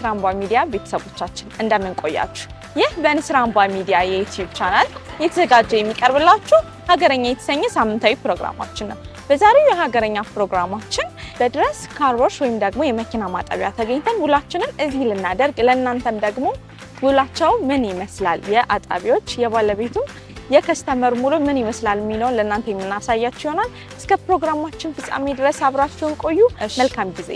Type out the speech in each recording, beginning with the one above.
የንስር አምባ ሚዲያ ቤተሰቦቻችን እንደምን ቆያችሁ? ይህ በንስር አምባ ሚዲያ የዩቲዩብ ቻናል የተዘጋጀ የሚቀርብላችሁ ሀገረኛ የተሰኘ ሳምንታዊ ፕሮግራማችን ነው። በዛሬው የሀገረኛ ፕሮግራማችን በድረስ ካር ዋሽ ወይም ደግሞ የመኪና ማጠቢያ ተገኝተን ውላችንን እዚህ ልናደርግ ለእናንተም ደግሞ ውላቸው ምን ይመስላል፣ የአጣቢዎች የባለቤቱ የከስተመር ሙሉ ምን ይመስላል የሚለውን ለእናንተ የምናሳያችሁ ይሆናል። እስከ ፕሮግራማችን ፍጻሜ ድረስ አብራችሁን ቆዩ። መልካም ጊዜ።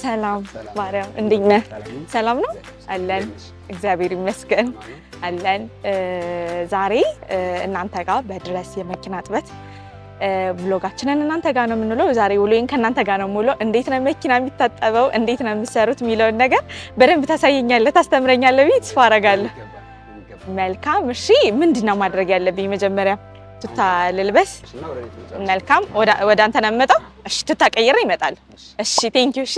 ሰላም ማርያም፣ እንዴት ነህ? ሰላም ነው አለን፣ እግዚአብሔር ይመስገን አለን። ዛሬ እናንተ ጋር በድረስ የመኪና እጥበት ብሎጋችንን እናንተ ጋር ነው የምንውለው። ዛሬ ውሎዬን ከእናንተ ጋር ነው የምውለው። እንዴት ነው መኪና የሚታጠበው፣ እንዴት ነው የምትሰሩት የሚለውን ነገር በደንብ ታሳየኛለህ፣ ታስተምረኛለህ ብዬ ተስፋ አደርጋለሁ። መልካም። እሺ፣ ምንድን ነው ማድረግ ያለብኝ? መጀመሪያ ቱታ ልልበስ። መልካም። ወደ አንተ ነው የምመጣው። እሺ፣ ቱታ ቀይሬ ይመጣል። እሺ፣ ቴንኪው። እሺ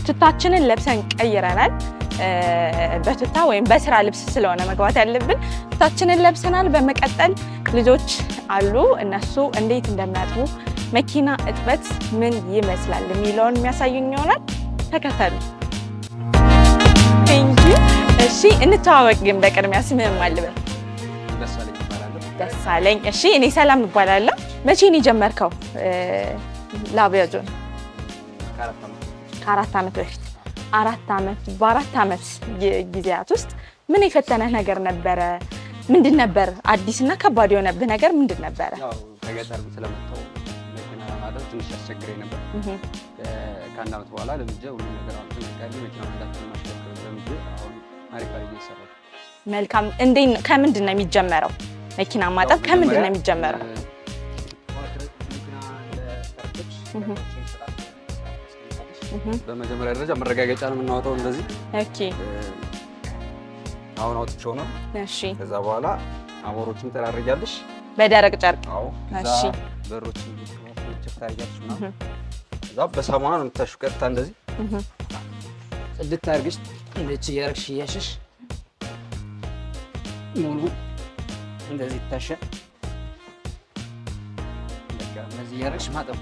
ቱታችንን ለብሰን ቀይረናል። በቱታ ወይም በስራ ልብስ ስለሆነ መግባት ያለብን ቱታችንን ለብሰናል። በመቀጠል ልጆች አሉ፣ እነሱ እንዴት እንደሚያጥቡ መኪና እጥበት ምን ይመስላል የሚለውን የሚያሳዩኝ ይሆናል። ተከተሉ። ቴንክ ዩ። እሺ፣ እንተዋወቅ ግን በቅድሚያ ስምህን ማን ልበል? ደሳለኝ። እሺ፣ እኔ ሰላም እባላለሁ። መቼ ነው የጀመርከው ላቢያጆን? ከ4 ዓመት በፊት። 4 ዓመት። በ4 ዓመት ጊዜያት ውስጥ ምን የፈተነህ ነገር ነበረ? ምንድን ነበር አዲስና ከባድ የሆነብህ ነገር ምንድን ነበረ? ያው ከገጠር ስለመጣሁ መኪና ማጠብ ትንሽ ያስቸግረኝ ነበር። ከ1 ዓመት በኋላ ለምጄ ሁሉ ነገር አሁን ተነቃቂ መኪና ማጠብ ማሽከርከር ለምጄ አሁን አሪፍ አድርጌ እየሰራሁ። መልካም። ከምንድን ነው የሚጀመረው? መኪና ማጠብ ከምንድን ነው የሚጀመረው? በመጀመሪያ ደረጃ መረጋገጫ ነው የምናወጣው እንደዚህ። ኦኬ። አሁን አውጥቼው ነው። እሺ። ከዛ በኋላ አቦሮችን ተራርያለሽ በደረቅ ጨርቅ። አዎ። እሺ። በሮችን ታርያለሽ ነው። ከዛ በሳሙና ነው የምታሹ። ቀጥታ እንደዚህ ጽድት አድርገሽ እንደዚህ እያደረግሽ እያሸሽ ሙሉ እንደዚህ ይታሻል። በቃ እንደዚህ እያደረግሽ ማጠብ።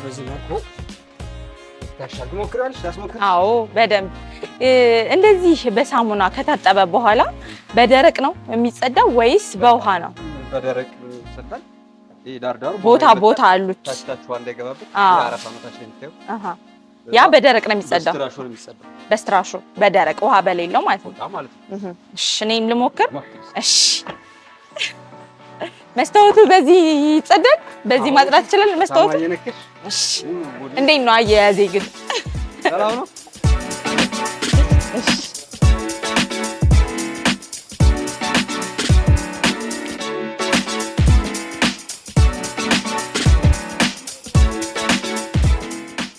በዚህ መልኩ ታሻል። ትሞክራለሽ? ታስሞክራለሽ? አዎ በደንብ። እንደዚህ በሳሙና ከታጠበ በኋላ በደረቅ ነው የሚጸዳው ወይስ በውሃ ነው? በደረቅ ይጸዳል። ይሄ ዳርዳሩ ቦታ አሉት ታችታችሁ እንዳይገባበት አረፋ መታች ነው። ያ በደረቅ ነው የሚጸዳው። በስትራሾ ነው የሚጸዳው። በስትራሾ በደረቅ ውሃ በሌለው ማለት ነው። እሺ፣ እኔም ልሞክር። እሺ፣ መስታወቱ በዚህ ይጸዳል? በዚህ ማጥራት ይችላል መስታወቱ? እሺ። እንዴት ነው አያያዜ ግን? ሰላም ነው? እሺ።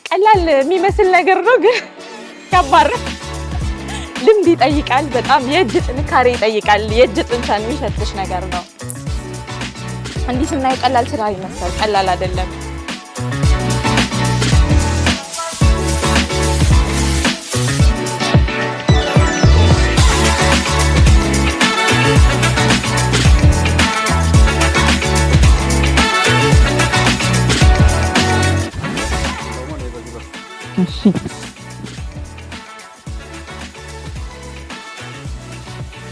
ቀላል የሚመስል ነገር ነው ግን ከባድ ነው። ልምድ ይጠይቃል። በጣም የእጅ ጥንካሬ ይጠይቃል። የእጅ ጡንቻን የሚፈትሽ ነገር ነው። እንዲህ ስናየው ቀላል ስራ ይመስላል። ቀላል አይደለም።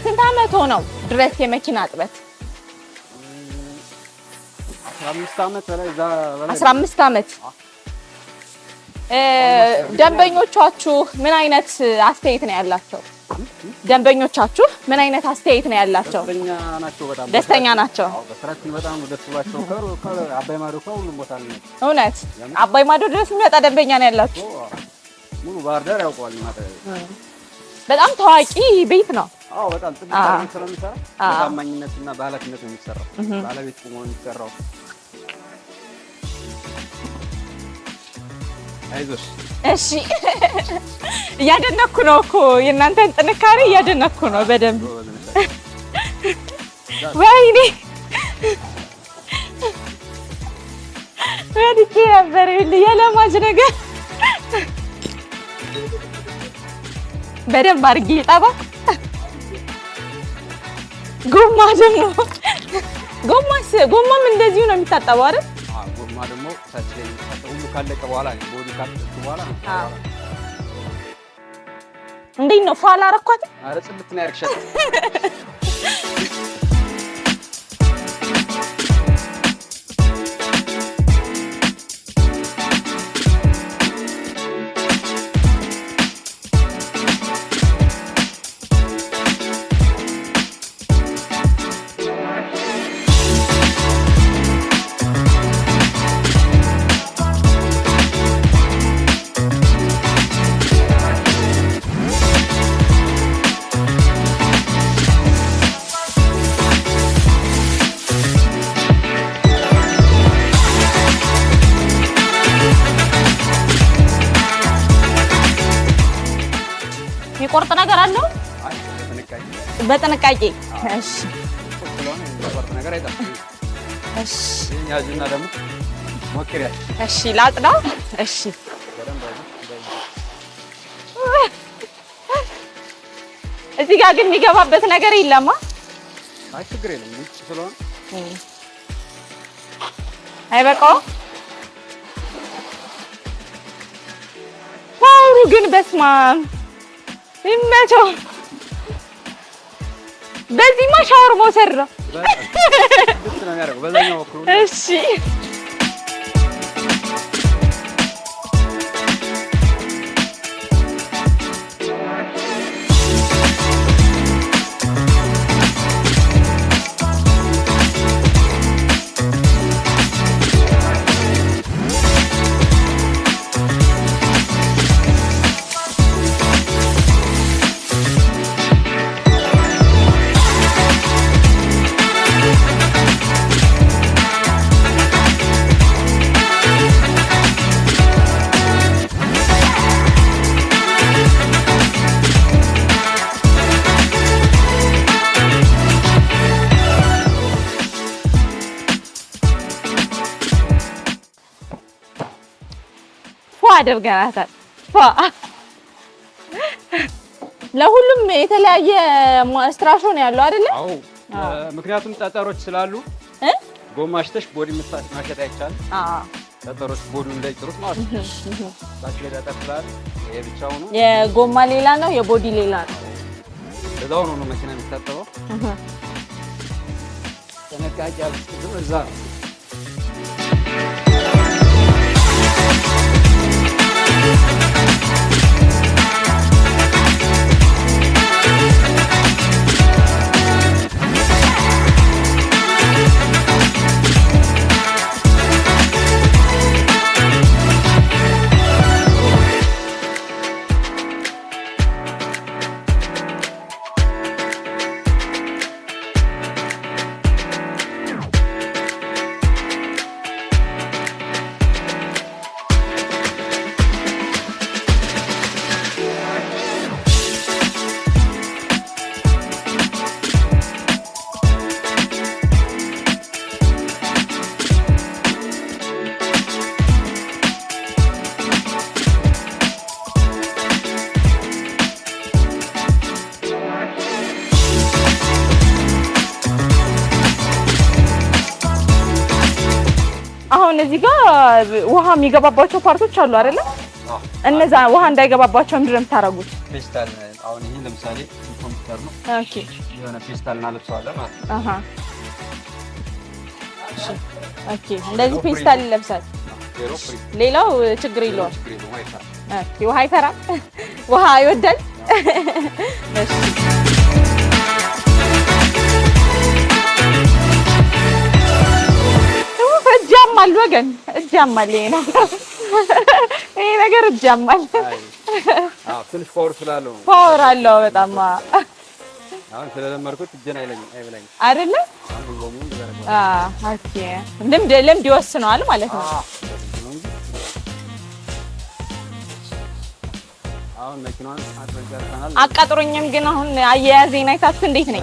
ስንት ዓመት ሆነው ድረስ የመኪና እጥበት? 15 ዓመት በላይ 15 ዓመት። ደንበኞቻችሁ ምን አይነት አስተያየት ነው ያላቸው? ደንበኞቻችሁ ምን አይነት አስተያየት ነው ያላቸው? ደስተኛ ናቸው። በስራችን በጣም ደስ ብሏቸው አባይ ማዶ ሁሉም ቦታ ነው። እውነት አባይ ማዶ ድረስ የሚመጣ ደንበኛ ነው ያላችሁ? ሙሉ ባህር ዳር ያውቀዋል ማለት በጣም ታዋቂ ቤት ነው። አዎ በጣም ጥንታዊ ስለሚሰራ በታማኝነትና በኃላፊነት ነው የሚሰራው። ባለቤት ቆሞ የሚሰራው አይዞሽ። እሺ እያደነኩ ነው እኮ የእናንተን ጥንካሬ እያደነኩ ነው በደንብ። ወይኔ ወድቄ ነበር የለማጅ ነገር በደንብ አድርጌ ጠባ። ጎማ ደግሞ ጎማም እንደዚሁ ነው የሚታጠበው አይደል? ጎማ ደግሞ ታች ላይ የሚታጠበው ሁሉ ካለቀ በኋላ ነው። ቦዲ ካለቀ በኋላ ነው። እንዴት ነው ፏላ አረኳት? ኧረ ጽድት ነው ያደርግሻል። ቆርጥ ነገር አለው በጥንቃቄ። እሺ ነገር አይደለም። እሺ ያጅና ደግሞ ሞክሪያ። እሺ ላጥዳው። እሺ እዚህ ጋር ግን የሚገባበት ነገር የለማ። አይ ችግር የለም። ውጭ ስለሆነ አይበቃውም። ፓወሩ ግን በስመ አብ ይመቸው። በዚህማ ሻወር መውሰድ ነው። እሺ አድርገናታል። ለሁሉም የተለያየ ስትራሾ ነው ያለው አይደለ? አዎ። ምክንያቱም ጠጠሮች ስላሉ ጎማሽተሽ ቦዲ ማሸት አይቻልም። ጠጠሮች ቦዲውን እንዳይጥሩት ማለት ነው። ታች ላይ ጠጠር ስላለ ይሄ ብቻው ነው። የጎማ ሌላ ነው፣ የቦዲ ሌላ ነው። እዛው ነው መኪና የሚታጠበው። ተነቃቂ አልኩት እዛ ነው። እዚህ ጋር ውሃ የሚገባባቸው ፓርቶች አሉ አይደለ? እነዛ ውሃ እንዳይገባባቸው ምንድን ነው የምታደርጉት? ፔስታል። አሁን ይሄ ለምሳሌ ኮምፒውተር ነው። ኦኬ። የሆነ ፔስታል እናለብሰዋለን ማለት ነው። አሃ። እሺ። ኦኬ። እንደዚህ ፔስታል ይለብሳል። ሌላው ችግር የለውም። ኦኬ። ውሃ አይፈራም። ውሃ ይወዳል። እሺ። እጃማል ወገን እጃማል። ይሄ ነገር እጃማል። ትንሽ ፓወር ስላለው ፓወር አለው በጣም። አሁን ስለለመድኩት እጄን አይበላኝም አይደለ? ኦኬ። ልምድ ይወስነዋል ማለት ነው። አሁን መኪናውን አጥረንጨርሰናል። አቃጥሮኝም ግን አሁን አያያዜን አይታችሁ እንዴት ነኝ?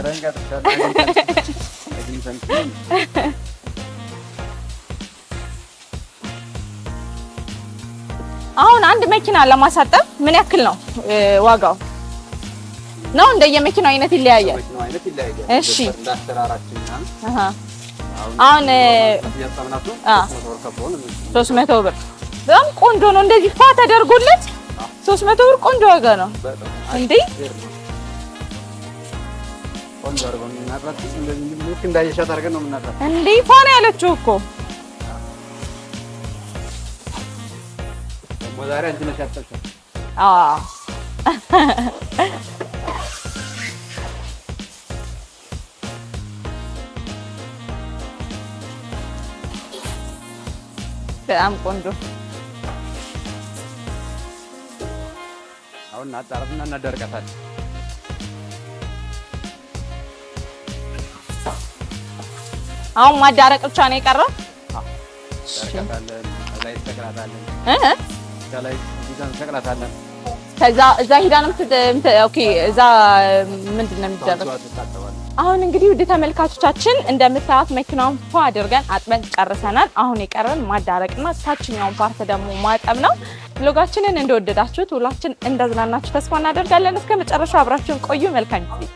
አሁን አንድ መኪና ለማሳጠብ ምን ያክል ነው ዋጋው? ነው እንደየመኪናው አይነት ይለያያል። እሺ አሁን 300 ብር በጣም ቆንጆ ነው። እንደዚህ ፋ ተደርጎለት 300 ብር ቆንጆ ዋጋ ነው እንዴ! ቆንጆ አርጎ ነው እናጥራት። እንደዚህ እንዳይሻት አድርገን ነው የምናጥራት እንዴ! ፋ ነው ያለችው እኮ ዛሬ አንቺ ነሽ ያጠብሽው። በጣም ቆንጆ። አሁን እናጣራትና እናደርቃታለን። አሁን ማዳረቅ ብቻ ነው የቀረው። እናደርቃታለን። ላይ ተከራታለን ላይ ዲዛይን ተከራታለን። ከዛ እዛ ሂዳንም ኦኬ እዛ ምንድነው የሚደረገው? አሁን እንግዲህ ውድ ተመልካቾቻችን እንደምታዩት መኪናውን ፏ አድርገን አጥበን ጨርሰናል። አሁን የቀረን ማዳረቅና ታችኛውን ፓርት ደግሞ ማጠብ ነው። ብሎጋችንን እንደወደዳችሁት ሁላችን እንደዝናናችሁ ተስፋ እናደርጋለን። እስከ መጨረሻው አብራችሁን ቆዩ። መልካም ጊዜ።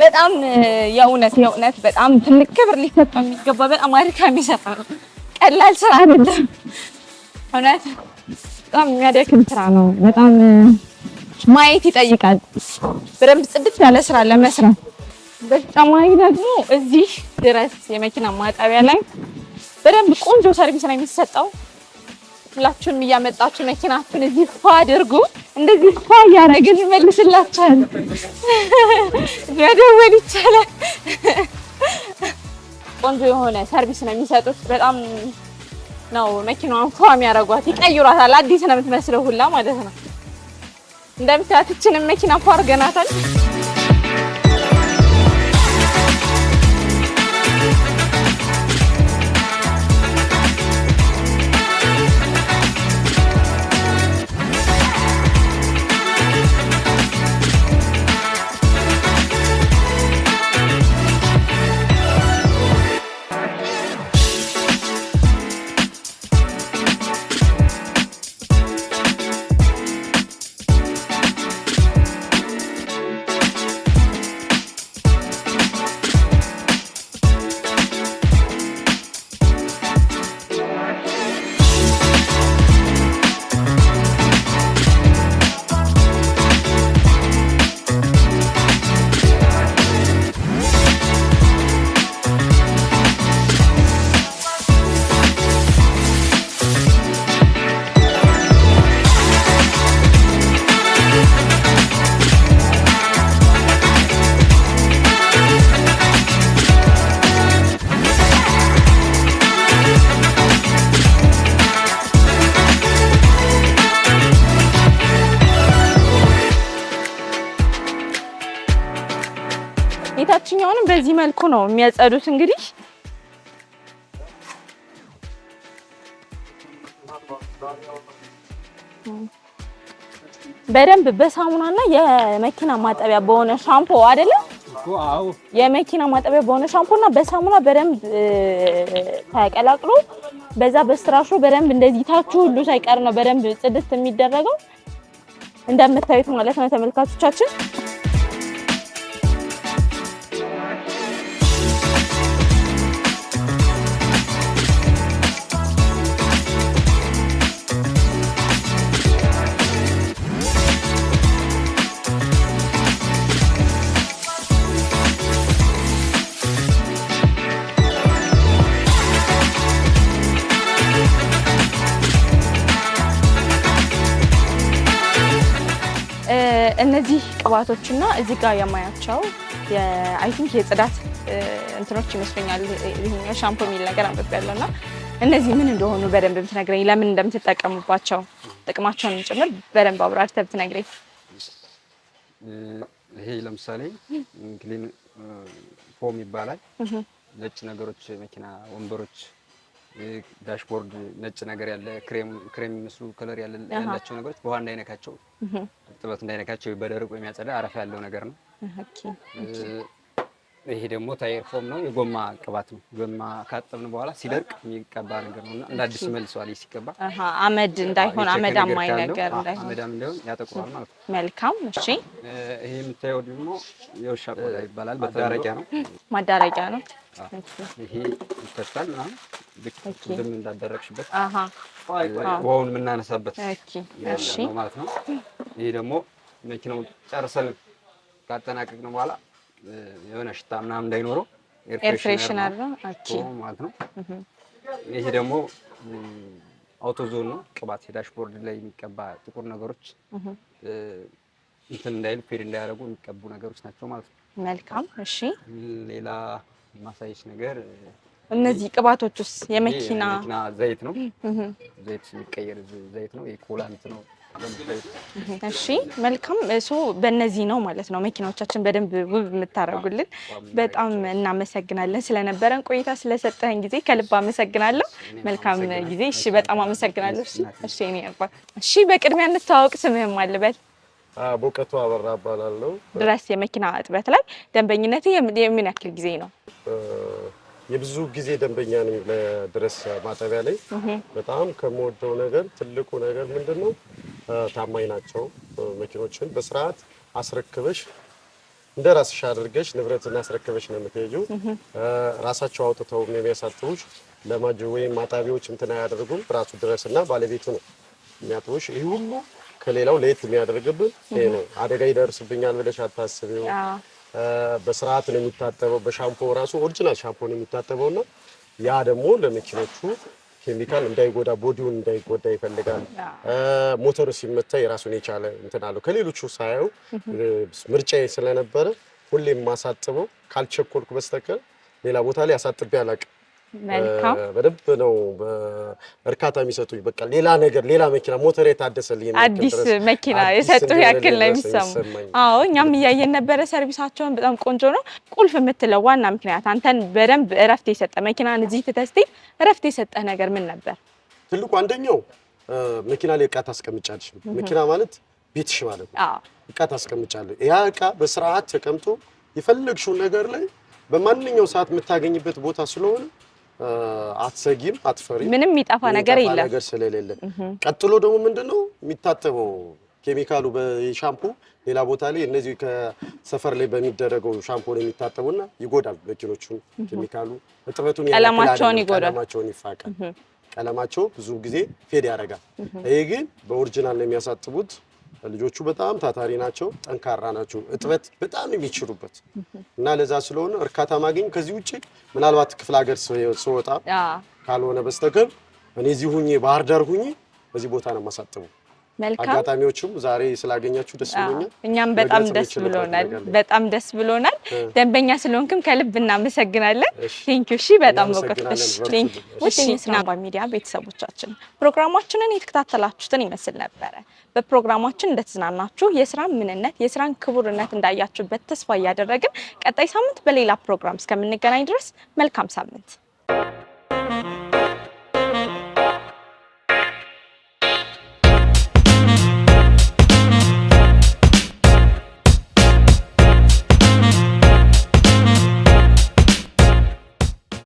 በጣም የእውነት በጣም ትልቅ ክብር ሊሰጠው የሚገባ በጣም አድካሚ ስራ ነው። ቀላል ስራ አይደለም። እውነት በጣም የሚያደክም ስራ ነው። በጣም ማየት ይጠይቃል። በደንብ ጽድት ያለ ስራ ለመስራት በተጨማሪ ደግሞ እዚህ ድረስ የመኪና ማጠቢያ ላይ በደንብ ቆንጆ ሰርቪስ ነው የሚሰጠው። ሁላችሁም እያመጣችሁ መኪናችሁን እዚህ ፏ አድርጉ። እንደዚህ ፏ እያደረግን መልስላችኋል። መደወል ይቻላል። ቆንጆ የሆነ ሰርቪስ ነው የሚሰጡት። በጣም ነው መኪናዋን ፏ የሚያደርጓት። ይቀይሯታል። አዲስ ነው የምትመስለው ሁላ ማለት ነው። እንደምታዩት እችንም መኪና ፏ አድርገናታል። የታችኛውንም በዚህ መልኩ ነው የሚያጸዱት። እንግዲህ በደንብ በሳሙናና የመኪና ማጠቢያ በሆነ ሻምፖ አይደለም የመኪና ማጠቢያ በሆነ ሻምፖና በሳሙና በደንብ ተቀላቅሎ በዛ በስትራሾ በደንብ እንደዚህ ታቹ ሁሉ ሳይቀር ነው በደንብ ጽድት የሚደረገው እንደምታዩት ማለት ነው ተመልካቾቻችን። እነዚህ ቅባቶችና እዚህ ጋር የማያቸው አይ ቲንክ የጽዳት እንትኖች ይመስለኛል። ይሄኛው ሻምፖ የሚል ነገር አንብቤያለሁና እነዚህ ምን እንደሆኑ በደንብ ብትነግረኝ፣ ለምን እንደምትጠቀሙባቸው ጥቅማቸውን ጭምር በደንብ አብራርተህ ብትነግረኝ። ይሄ ለምሳሌ ክሊን ፎም ይባላል። ነጭ ነገሮች መኪና ወንበሮች ዳሽቦርድ ነጭ ነገር ያለ ክሬም የሚመስሉ ከለር ያላቸው ነገሮች በውሃ እንዳይነካቸው እርጥበት እንዳይነካቸው በደረቁ የሚያጸዳ አረፋ ያለው ነገር ነው። ይሄ ደግሞ ታየር ፎም ነው። የጎማ ቅባት ነው። ጎማ ካጠብን በኋላ ሲደርቅ የሚቀባ ነገር ነውና እንደ አዲስ መልሰዋል ሲቀባ አመድ እንዳይሆን አመዳማይ ነገር እንዳይሆን አመዳም እንዳይሆን ያጠቁራል ማለት ነው። መልካም እሺ። ይሄ የምታየው ደግሞ የውሻ ቆዳ ይባላል። ማዳረቂያ ነው። ማዳረቂያ ነው። ይሄ ይፈታል ምናምን ድም እንዳደረግሽበት ውሃውን የምናነሳበት ነው ማለት ነው። ይሄ ደግሞ መኪናው ጨርሰን ካጠናቀቅን በኋላ የሆነ ሽታ ምናምን እንዳይኖረው ኤር ፍሬሽነር ነው ማለት ነው። ይሄ ደግሞ አውቶዞን ነው። ቅባት ዳሽቦርድ ላይ የሚቀባ ጥቁር ነገሮች እንትን እንዳይሉ ፌድ እንዳያደርጉ የሚቀቡ ነገሮች ናቸው ማለት ነው። መልካም እሺ። ሌላ ማሳየሽ ነገር እነዚህ ቅባቶችስ የመኪና ዘይት ነው። ዘይት የሚቀየር ዘይት ነው። የኮላንት ነው። እሺ መልካም እሱ በእነዚህ ነው ማለት ነው መኪናዎቻችን በደንብ ውብ የምታደርጉልን። በጣም እናመሰግናለን ስለነበረን ቆይታ፣ ስለሰጠህን ጊዜ ከልብ አመሰግናለሁ። መልካም ጊዜ። እሺ በጣም አመሰግናለሁ። እሺ እኔ አባ እሺ በቅድሚያ እንተዋወቅ፣ ስምህም አልበል? በእውቀቱ አበራ እባላለሁ። ድረስ የመኪና እጥበት ላይ ደንበኝነት የምን ያክል ጊዜ ነው? የብዙ ጊዜ ደንበኛ ነኝ ለድረስ ማጠቢያ ላይ። በጣም ከምወደው ነገር ትልቁ ነገር ምንድነው? ታማኝ ናቸው። መኪኖችን በስርዓት አስረክበሽ እንደ ራስሽ አድርገሽ ንብረትን አስረክበሽ ነው የምትሄጂው። ራሳቸው አውጥተው የሚያሳጥቡሽ ለማጅ ወይም ማጣቢዎች እንትን አያደርጉም። ራሱ ድረስና ባለቤቱ ነው የሚያጥቡሽ። ይሄ ሁሉ ከሌላው ለየት የሚያደርግብን ይሄ ነው። አደጋ ይደርስብኛል ብለሽ አታስቢው። በስርዓት ነው የሚታጠበው። በሻምፖ ራሱ ኦሪጂናል ሻምፖ ነው የሚታጠበውና ያ ደግሞ ለመኪኖቹ ኬሚካል እንዳይጎዳ ቦዲውን እንዳይጎዳ ይፈልጋል። ሞተሩ ሲመታ የራሱን የቻለ እንትን አለው። ከሌሎቹ ሳየው ምርጫዬ ስለነበረ ሁሌም ማሳጥበው ካልቸኮልኩ በስተቀር ሌላ ቦታ ላይ አሳጥቤ አላውቅም። መልካም በደንብ ነው እርካታ የሚሰጡኝ። በቃ ሌላ ነገር ሌላ መኪና ሞተር የታደሰልኝ አዲስ መኪና የሰጡ ያክል ነው የሚሰማው። አዎ እኛም እያየን ነበረ። ሰርቪሳቸውን በጣም ቆንጆ ነው። ቁልፍ የምትለው ዋና ምክንያት አንተን በደንብ እረፍት የሰጠ መኪናን እዚህ ትተስቲ እረፍት የሰጠ ነገር ምን ነበር? ትልቁ አንደኛው መኪና ላይ እቃ ታስቀምጫለሽ። መኪና ማለት ቤትሽ ማለት ነው። እቃ ታስቀምጫለሽ። ያ እቃ በስርዓት ተቀምጦ የፈለግሽውን ነገር ላይ በማንኛው ሰዓት የምታገኝበት ቦታ ስለሆነ አትሰጊም፣ አትፈሪ። ምንም የሚጠፋ ነገር የለም ነገር ስለሌለ። ቀጥሎ ደግሞ ምንድነው የሚታጠበው ኬሚካሉ በሻምፑ ሌላ ቦታ ላይ እነዚህ ከሰፈር ላይ በሚደረገው ሻምፑ ነው የሚታጠቡና ይጎዳል መኪኖቹን። ኬሚካሉ እጥበቱን ቀለማቸውን ይጎዳል፣ ቀለማቸውን ይፋቃል። ቀለማቸው ብዙ ጊዜ ፌድ ያደርጋል። ይሄ ግን በኦሪጂናል ነው የሚያሳጥቡት። ልጆቹ በጣም ታታሪ ናቸው፣ ጠንካራ ናቸው። እጥበት በጣም የሚችሉበት እና ለዛ ስለሆነ እርካታ ማግኘት ከዚህ ውጪ ምናልባት ክፍለ ሀገር ስወጣ ካልሆነ በስተቀር እኔ እዚህ ሁኜ ባህር ዳር ሁኜ በዚህ ቦታ ነው የማሳጥበው። መልካም አጋጣሚዎችም ዛሬ ስላገኛችሁ ደስ ብሎኛል። እኛም በጣም ደስ ብሎናል፣ በጣም ደስ ብሎናል። ደንበኛ ስለሆንክም ከልብ እናመሰግናለን። ቴንክ ዩ። እሺ በጣም ወቀፍሽ። ቴንክ ዩ። እሺ ስናባ ሚዲያ ቤተሰቦቻችን ፕሮግራማችንን የተከታተላችሁትን ይመስል ነበረ። በፕሮግራማችን እንደተዝናናችሁ የስራን ምንነት የስራን ክቡርነት እንዳያችሁበት ተስፋ እያደረግን ቀጣይ ሳምንት በሌላ ፕሮግራም እስከምንገናኝ ድረስ መልካም ሳምንት።